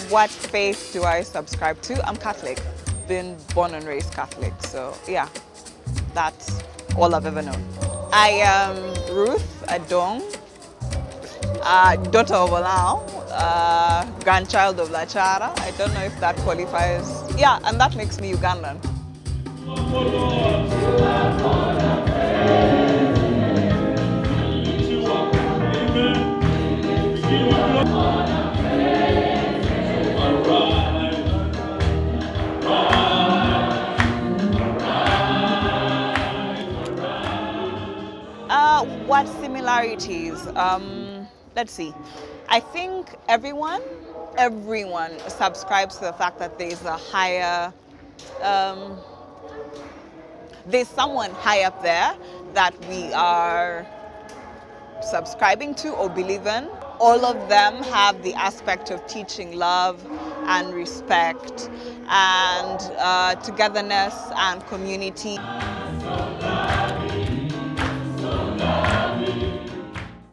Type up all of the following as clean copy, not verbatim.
What faith do I subscribe to? I'm Catholic. Been born and raised Catholic. So yeah, that's all I've ever known. I am Ruth Adong, daughter of Olao, grandchild of Lachara. I don't know if that qualifies. Yeah, and that makes me Ugandan. What similarities? Let's see. I think everyone subscribes to the fact that there's a higher, there's someone high up there that we are subscribing to or believe in. All of them have the aspect of teaching love and respect and togetherness and community.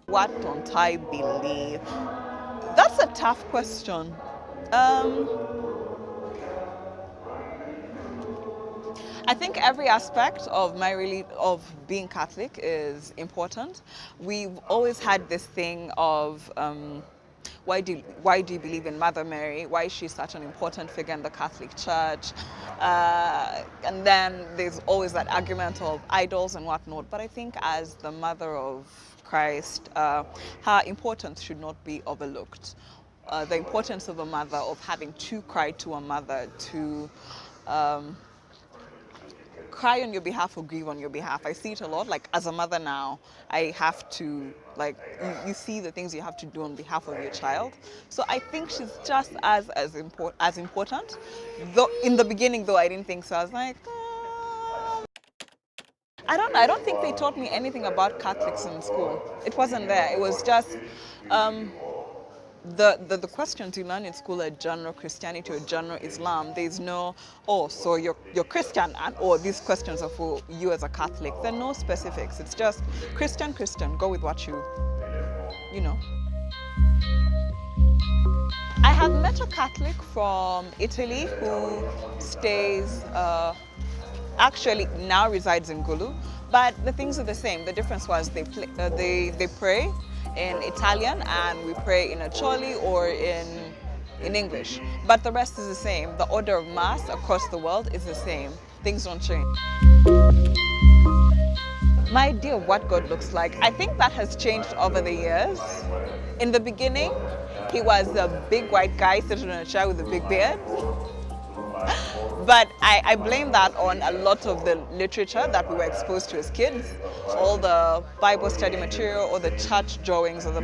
What don't I believe? That's a tough question. I think every aspect of of being Catholic is important. We've always had this thing of why do you believe in Mother Mary? Why is she such an important figure in the Catholic Church? And then there's always that argument of idols and whatnot. But I think as the mother of Christ, her importance should not be overlooked. The importance of a mother, of having to cry to a mother, to cry on your behalf or grieve on your behalf. I see it a lot. Like as a mother now, I have to, like, you see the things you have to do on behalf of your child. So I think she's just as important. Though in the beginning, though I didn't think so. I was like, I don't know. I don't think they taught me anything about Catholics in school. It wasn't there. It was just the questions you learn in school are general Christianity or general Islam. There's no, oh, so you're Christian, or these questions are for you as a Catholic. There are no specifics. It's just Christian, go with what you know. I have met a Catholic from Italy who stays, actually now resides in Gulu, but the things are the same. The difference was they pray in Italian and we pray in Acholi or in English. But the rest is the same. The order of Mass across the world is the same. Things don't change. My idea of what God looks like, I think that has changed over the years. In the beginning, he was a big white guy sitting on a chair with a big beard. But I blame that on a lot of the literature that we were exposed to as kids. All the Bible study material or the church drawings or the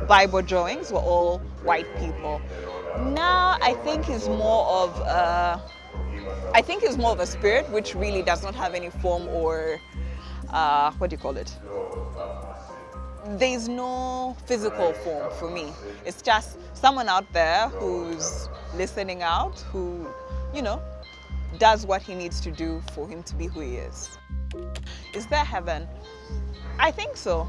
Bible drawings were all white people. Now I think he's more of a spirit which really does not have any form or what do you call it? There's no physical form for me. It's just someone out there who's listening out, who, does what he needs to do for him to be who he is. Is there heaven? I think so.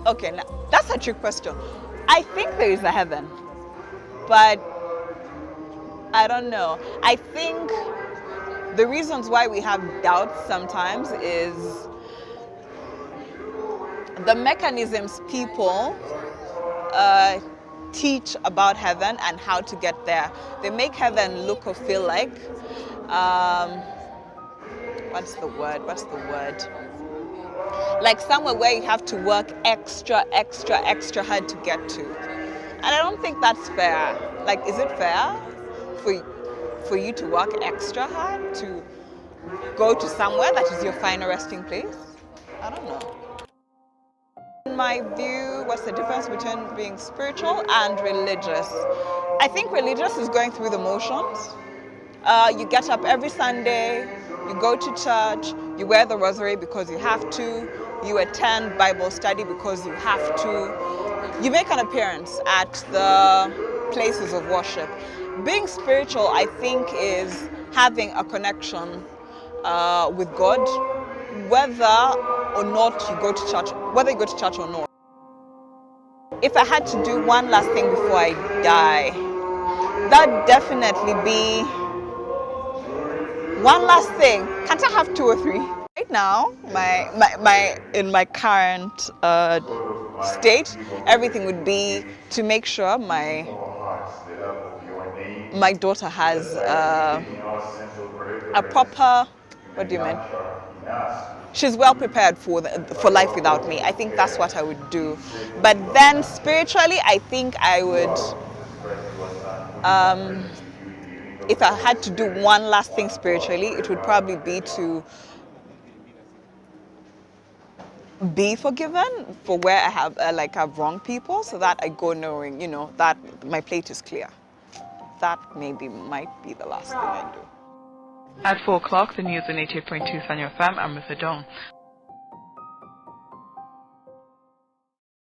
Okay, now that's a trick question. I think there is a heaven, but I don't know. I think the reasons why we have doubts sometimes is the mechanisms people teach about heaven and how to get there. They make heaven look or feel like, what's the word? Like somewhere where you have to work extra hard to get to. And I don't think that's fair. Like, is it fair for you to work extra hard to go to somewhere that is your final resting place? I don't know. In my view, what's the difference between being spiritual and religious? I think religious is going through the motions. You get up every Sunday, you go to church, you wear the rosary because you have to, you attend Bible study because you have to, you make an appearance at the places of worship. Being spiritual, I think, is having a connection with God, whether or not you go to church, whether you go to church or not. If I had to do one last thing before I die, that'd definitely be one last thing. Can't I have two or three? Right now, in my current state, everything would be to make sure my daughter has a proper, what do you mean? She's well prepared for life without me. I think that's what I would do. But then spiritually, I think I would, if I had to do one last thing spiritually, it would probably be to be forgiven for where I have I've wronged people, so that I go knowing, that my plate is clear. That might be the last thing I do. At 4 o'clock, the news on 88.2 Sanyo FM. I'm with Adong.